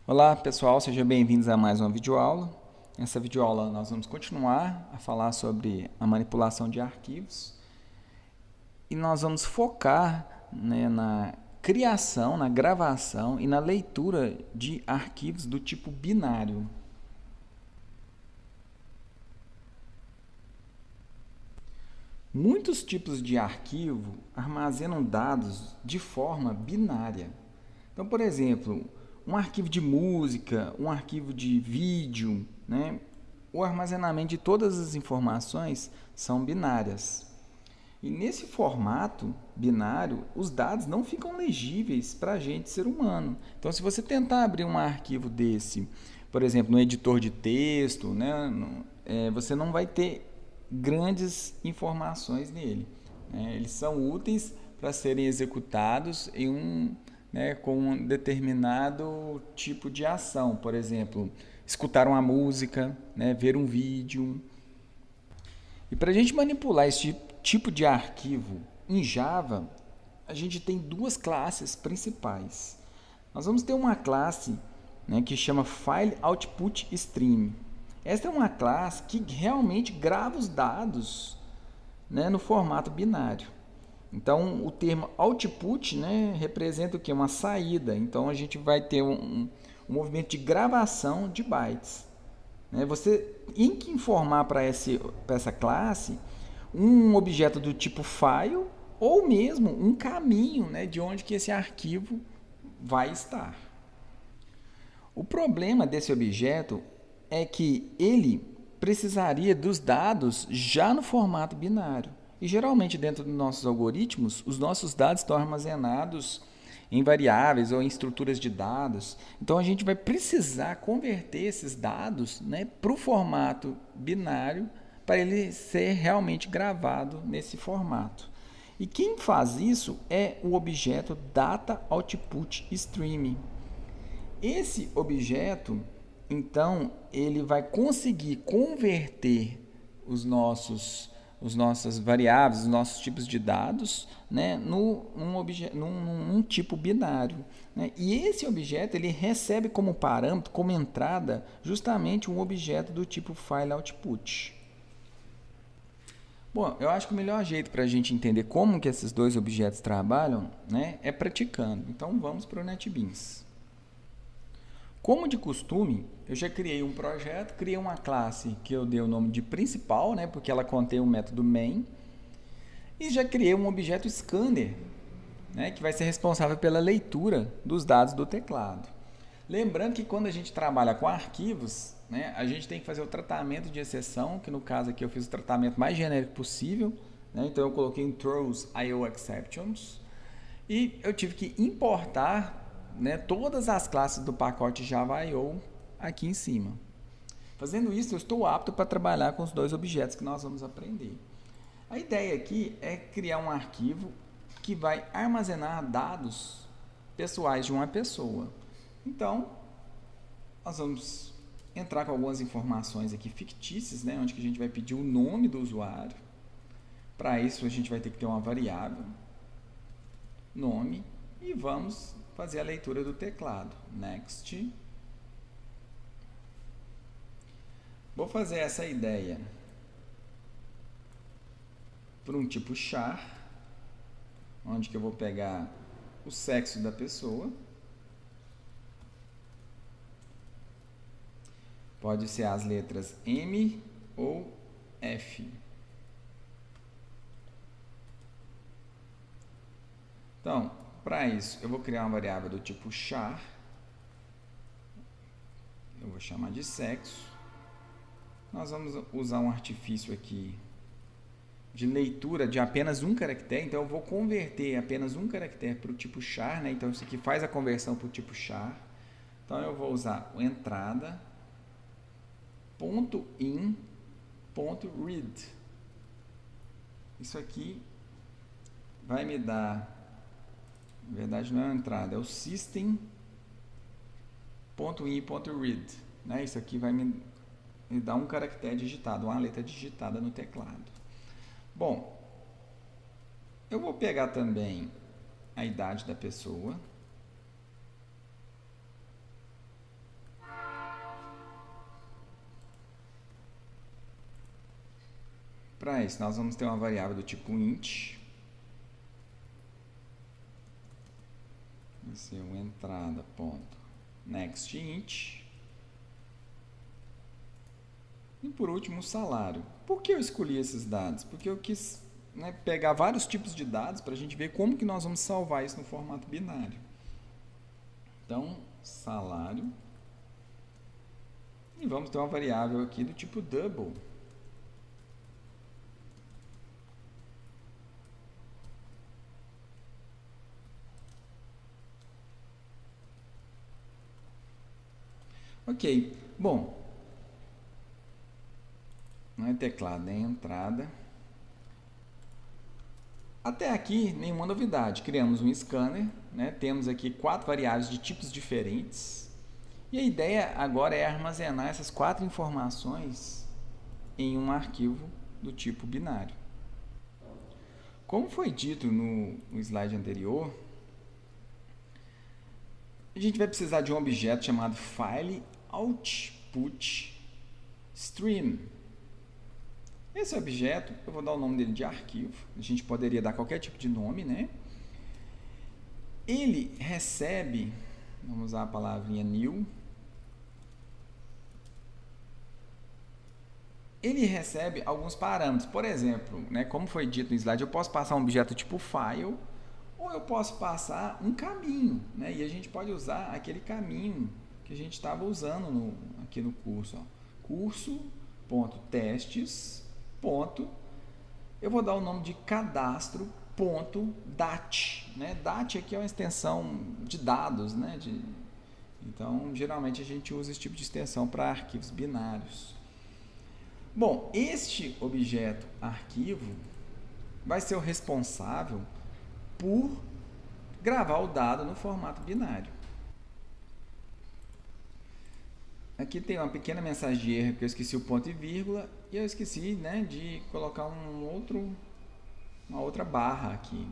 Olá pessoal, sejam bem-vindos a mais uma videoaula. Nessa videoaula nós vamos continuar a falar sobre a manipulação de arquivos e nós vamos focar, na criação, na gravação e na leitura de arquivos do tipo binário. Muitos tipos de arquivo armazenam dados de forma binária. Então, por exemplo, um arquivo de música, um arquivo de vídeo, o armazenamento de todas as informações são binárias. E nesse formato binário, os dados não ficam legíveis para a gente, ser humano. Então, se você tentar abrir um arquivo desse, por exemplo, no editor de texto, você não vai ter grandes informações nele. Eles são úteis para serem executados com um determinado tipo de ação. Por exemplo, escutar uma música, ver um vídeo. E para a gente manipular esse tipo de arquivo em Java, a gente tem duas classes principais. Nós vamos ter uma classe, que chama File Output Stream. Esta é uma classe que realmente grava os dados, no formato binário. Então, o termo output, representa o que? Uma saída. Então, a gente vai ter um movimento de gravação de bytes. Você tem que informar para essa classe um objeto do tipo file ou mesmo um caminho, de onde que esse arquivo vai estar. O problema desse objeto é que ele precisaria dos dados já no formato binário. E geralmente dentro dos nossos algoritmos, os nossos dados estão armazenados em variáveis ou em estruturas de dados. Então a gente vai precisar converter esses dados, para o formato binário para ele ser realmente gravado nesse formato. E quem faz isso é o objeto Data Output Stream. Esse objeto, então, ele vai conseguir converter as nossas variáveis, os nossos tipos de dados, num tipo binário. E esse objeto ele recebe como parâmetro, como entrada, justamente um objeto do tipo FileOutput. Bom, eu acho que o melhor jeito para a gente entender como que esses dois objetos trabalham, é praticando. Então vamos para o NetBeans. Como de costume, eu já criei um projeto, criei uma classe que eu dei o nome de principal, porque ela contém o método main, e já criei um objeto scanner, que vai ser responsável pela leitura dos dados do teclado. Lembrando que quando a gente trabalha com arquivos, a gente tem que fazer o tratamento de exceção, que no caso aqui eu fiz o tratamento mais genérico possível, então eu coloquei em throws IOExceptions, e eu tive que importar todas as classes do pacote Java I/O aqui em cima. Fazendo isso, eu estou apto para trabalhar com os dois objetos que nós vamos aprender. A ideia aqui é criar um arquivo que vai armazenar dados pessoais de uma pessoa. Então, nós vamos entrar com algumas informações aqui fictícias, onde que a gente vai pedir o nome do usuário. Para isso, a gente vai ter que ter uma variável, nome, e vamos fazer a leitura do teclado. Next. Vou fazer essa ideia por um tipo char, onde que eu vou pegar o sexo da pessoa. Pode ser as letras M ou F. Então, para isso, eu vou criar uma variável do tipo char. Eu vou chamar de sexo. Nós vamos usar um artifício aqui de leitura de apenas um caractere. Então, eu vou converter apenas um caractere para o tipo char. Então, isso aqui faz a conversão para o tipo char. Então, eu vou usar o entrada, .in, .read. Isso aqui vai me dar, na verdade não é a entrada, é o system.in.read. Isso aqui vai me dar um caractere digitado, uma letra digitada no teclado. Bom, eu vou pegar também a idade da pessoa. Para isso, nós vamos ter uma variável do tipo int. Vai ser uma entrada, ponto, next int. E por último, o salário. Por que eu escolhi esses dados? Porque eu quis, né, pegar vários tipos de dados para a gente ver como que nós vamos salvar isso no formato binário. Então, salário. E vamos ter uma variável aqui do tipo double. Ok, bom, não é teclado, é entrada. Até aqui, nenhuma novidade. Criamos um scanner, né? Temos aqui 4 variáveis de tipos diferentes. E a ideia agora é armazenar essas 4 informações em um arquivo do tipo binário. Como foi dito no slide anterior, a gente vai precisar de um objeto chamado File Output Stream. Esse objeto, eu vou dar o nome dele de arquivo. A gente poderia dar qualquer tipo de nome, né? Ele recebe, vamos usar a palavrinha new. Ele recebe alguns parâmetros. Por exemplo, né, como foi dito no slide, eu posso passar um objeto tipo file, ou eu posso passar um caminho, né? E a gente pode usar aquele caminho que a gente estava usando aqui no curso. Curso.testes. Eu vou dar o nome de cadastro.dat, né? Dat aqui é uma extensão de dados, né? Então, geralmente a gente usa esse tipo de extensão para arquivos binários. Bom, este objeto arquivo vai ser o responsável por gravar o dado no formato binário. Aqui tem uma pequena mensagem de erro, porque eu esqueci o ponto e vírgula, e eu esqueci, né, de colocar uma outra barra aqui.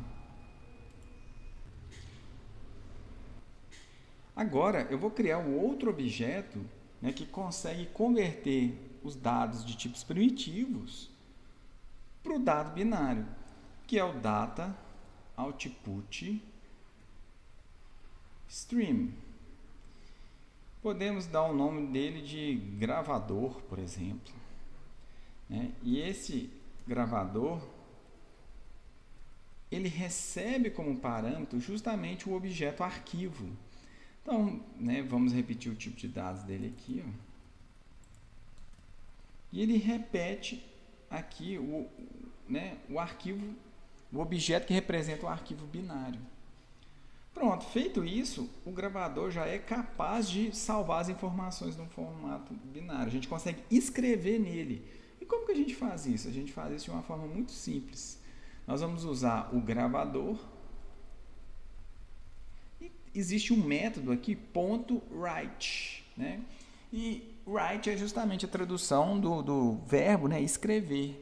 Agora, eu vou criar um outro objeto, né, que consegue converter os dados de tipos primitivos para o dado binário, que é o data output stream. Podemos dar o nome dele de gravador, por exemplo, né? E esse gravador, ele recebe como parâmetro justamente o objeto arquivo. Então, né, vamos repetir o tipo de dados dele aqui, ó. E ele repete aqui o arquivo, o objeto que representa o arquivo binário. Pronto, feito isso, o gravador já é capaz de salvar as informações no formato binário. A gente consegue escrever nele. E como que a gente faz isso? A gente faz isso de uma forma muito simples. Nós vamos usar o gravador. E existe um método aqui, .write, né? E write é justamente a tradução do verbo, né, escrever.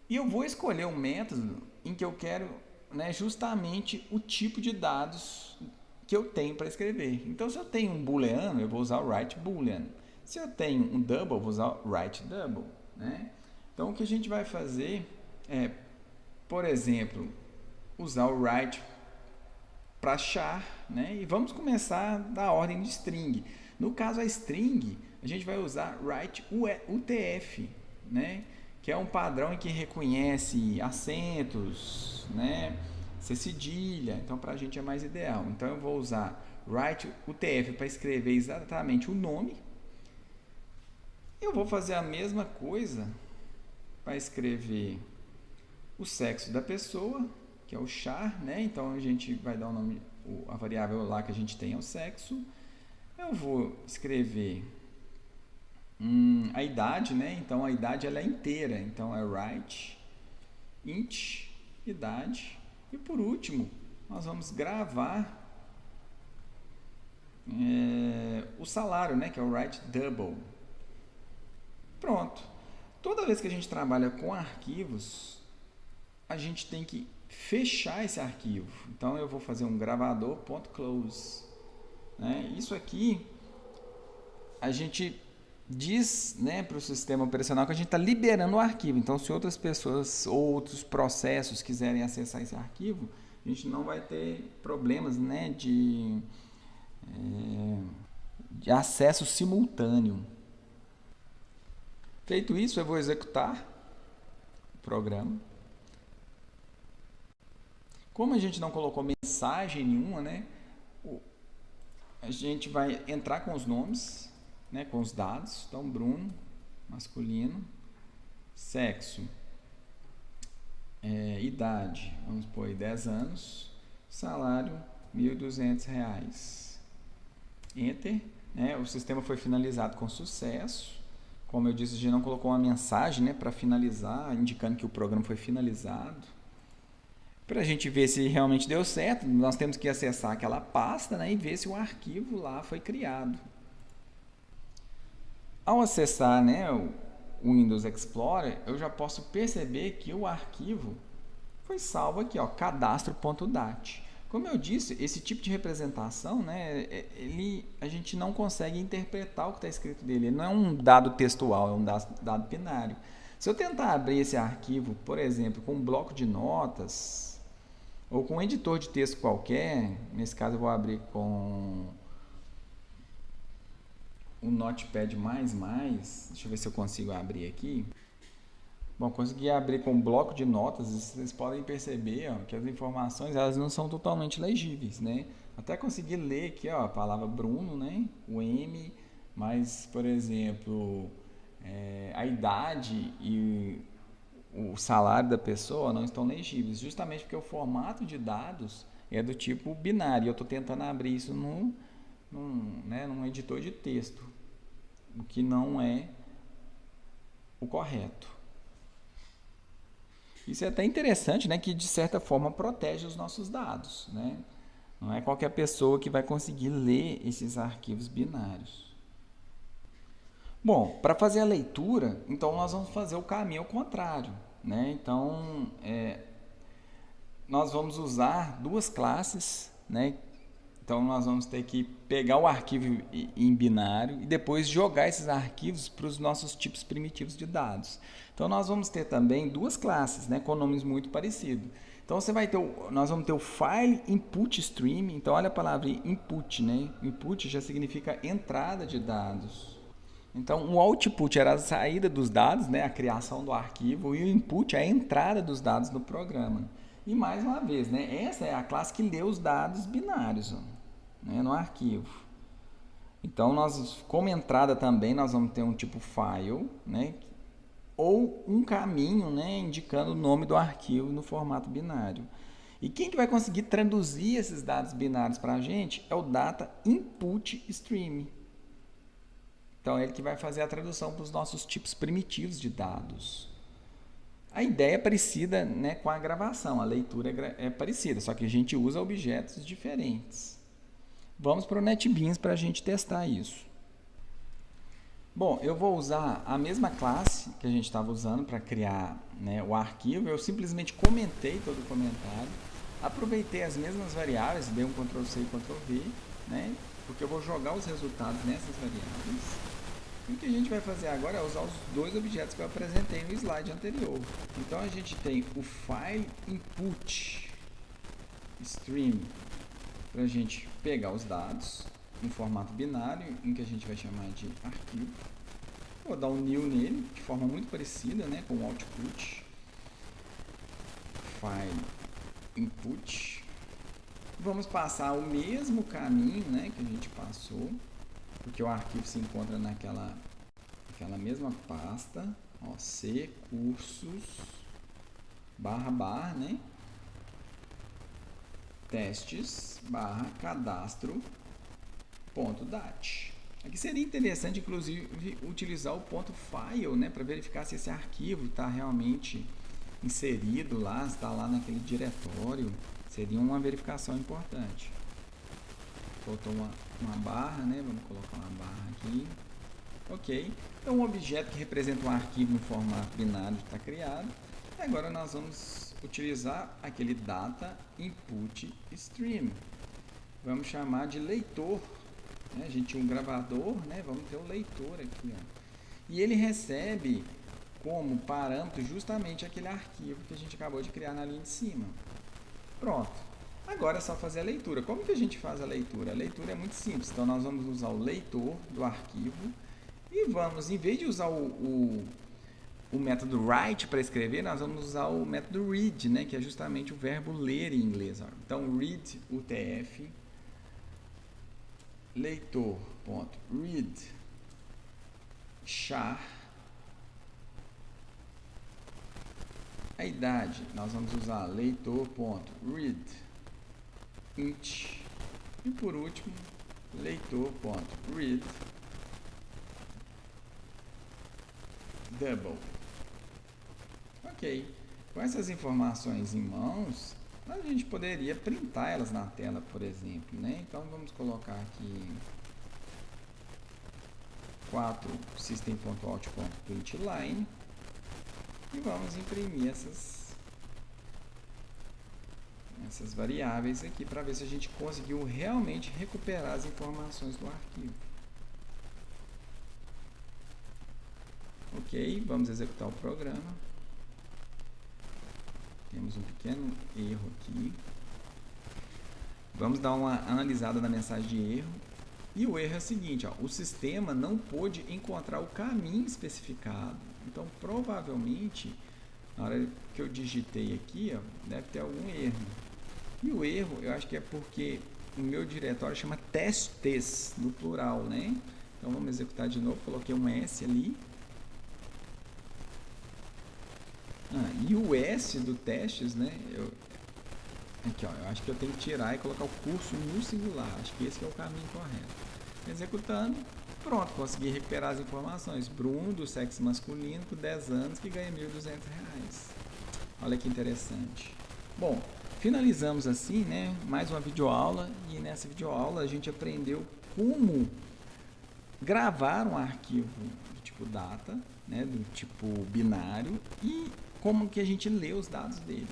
E eu vou escolher um método em que eu quero, né, justamente o tipo de dados que eu tenho para escrever. Então, se eu tenho um booleano, eu vou usar o write boolean. Se eu tenho um double, eu vou usar o write double, né? Então, o que a gente vai fazer é, por exemplo, usar o write para char, né? E vamos começar da ordem de string. No caso, a string, a gente vai usar write UTF, né? Que é um padrão em que reconhece acentos, né? Se cedilha, então para a gente é mais ideal. Então eu vou usar write UTF para escrever exatamente o nome. Eu vou fazer a mesma coisa para escrever o sexo da pessoa, que é o char, né? Então a gente vai dar o nome, a variável lá que a gente tem é o sexo. Eu vou escrever a idade, né? Então a idade ela é inteira, então é write int idade. E por último, nós vamos gravar o salário, né? Que é o write double. Pronto. Toda vez que a gente trabalha com arquivos, a gente tem que fechar esse arquivo. Então eu vou fazer um gravador.close, né? Isso aqui a gente diz, né, para o sistema operacional que a gente está liberando o arquivo. Então, se outras pessoas ou outros processos quiserem acessar esse arquivo, a gente não vai ter problemas, né, de acesso simultâneo. Feito isso, eu vou executar o programa. Como a gente não colocou mensagem nenhuma, né, a gente vai entrar com os nomes, né, com os dados. Então, Bruno, masculino, sexo, idade, vamos pôr aí 10 anos, salário R$1.200. Enter, né, o sistema foi finalizado com sucesso. Como eu disse, a gente não colocou uma mensagem, né, para finalizar, indicando que o programa foi finalizado. Para a gente ver se realmente deu certo, nós temos que acessar aquela pasta, né, e ver se o arquivo lá foi criado. Ao acessar, né, o Windows Explorer, eu já posso perceber que o arquivo foi salvo aqui, ó, cadastro.dat. Como eu disse, esse tipo de representação, né, a gente não consegue interpretar o que está escrito dele. Ele não é um dado textual, é um dado binário. Se eu tentar abrir esse arquivo, por exemplo, com um bloco de notas ou com um editor de texto qualquer, nesse caso eu vou abrir com o Notepad++, deixa eu ver se eu consigo abrir aqui. Bom, consegui abrir com um bloco de notas, vocês podem perceber, ó, que as informações elas não são totalmente legíveis, né? Até consegui ler aqui, ó, a palavra Bruno, né? O M, mas, por exemplo, a idade e o salário da pessoa não estão legíveis, justamente porque o formato de dados é do tipo binário. Eu estou tentando abrir isso num editor de texto, o que não é o correto. Isso é até interessante, né, que de certa forma protege os nossos dados, né? Não é qualquer pessoa que vai conseguir ler esses arquivos binários. Bom, para fazer a leitura, então nós vamos fazer o caminho ao contrário, né? Então, nós vamos usar duas classes, né? Então, nós vamos ter que pegar o arquivo em binário e depois jogar esses arquivos para os nossos tipos primitivos de dados. Então, nós vamos ter também duas classes, né, com nomes muito parecidos. Então, nós vamos ter o file input stream. Então, olha a palavra input, né? Input já significa entrada de dados. Então, o output era a saída dos dados, né, a criação do arquivo, e o input é a entrada dos dados no programa. E mais uma vez, né, essa é a classe que lê os dados binários, né, no arquivo. Então, como entrada também, nós vamos ter um tipo file, né, ou um caminho, né, indicando o nome do arquivo no formato binário. E quem que vai conseguir traduzir esses dados binários para a gente é o Data Input Stream. Então, é ele que vai fazer a tradução para os nossos tipos primitivos de dados. A ideia é parecida, né, com a gravação, a leitura é parecida, só que a gente usa objetos diferentes. Vamos para o NetBeans para a gente testar isso. Bom, eu vou usar a mesma classe que a gente estava usando para criar, né, o arquivo. Eu simplesmente comentei todo o comentário, aproveitei as mesmas variáveis, dei um Ctrl+C e Ctrl+V, né, porque eu vou jogar os resultados nessas variáveis. E o que a gente vai fazer agora é usar os dois objetos que eu apresentei no slide anterior. Então, a gente tem o file input stream para a gente pegar os dados em formato binário, em que a gente vai chamar de arquivo. Vou dar um new nele, de forma muito parecida, né, com o output. File input. Vamos passar o mesmo caminho, né, que a gente passou, porque o arquivo se encontra naquela mesma pasta, ó, C cursos // né, testes /cadastro.dat. Aqui seria interessante, inclusive, utilizar o ponto file, né, para verificar se esse arquivo está realmente inserido lá, está lá naquele diretório. Seria uma verificação importante. Faltou uma barra, né? Vamos colocar uma barra aqui. Ok. Então, um objeto que representa um arquivo no formato binário está criado. E agora nós vamos utilizar aquele data input stream. Vamos chamar de leitor. Né? A gente tinha um gravador, né? Vamos ter um leitor aqui, ó. E ele recebe como parâmetro justamente aquele arquivo que a gente acabou de criar na linha de cima. Pronto. Agora é só fazer a leitura. Como que a gente faz a leitura? A leitura é muito simples. Então, nós vamos usar o leitor do arquivo e vamos, em vez de usar o método write para escrever, nós vamos usar o método read, né, que é justamente o verbo ler em inglês. Ó. Então, read UTF, leitor.read char. A idade, nós vamos usar leitor.read int. E por último, leitor.read double. Ok. Com essas informações em mãos, a gente poderia printar elas na tela, por exemplo, né? Então vamos colocar aqui 4 system.out.println e vamos imprimir essas variáveis aqui para ver se a gente conseguiu realmente recuperar as informações do arquivo. Ok, vamos executar o programa. Temos um pequeno erro aqui. Vamos dar uma analisada na mensagem de erro. E o erro é o seguinte, ó, o sistema não pôde encontrar o caminho especificado. Então, provavelmente, na hora que eu digitei aqui, ó, deve ter algum erro. E o erro, eu acho que é porque o meu diretório chama testes, no plural, né? Então, vamos executar de novo. Coloquei um S ali. E o S do testes, né? Aqui, ó, eu acho que eu tenho que tirar e colocar o curso no singular. Acho que esse é o caminho correto. Executando, pronto, consegui recuperar as informações. Bruno, do sexo masculino, com 10 anos, que ganha R$ 1.200. Olha que interessante. Bom, finalizamos assim, né? Mais uma videoaula. E nessa videoaula a gente aprendeu como gravar um arquivo do tipo data, né? Do tipo binário, e como que a gente lê os dados dele.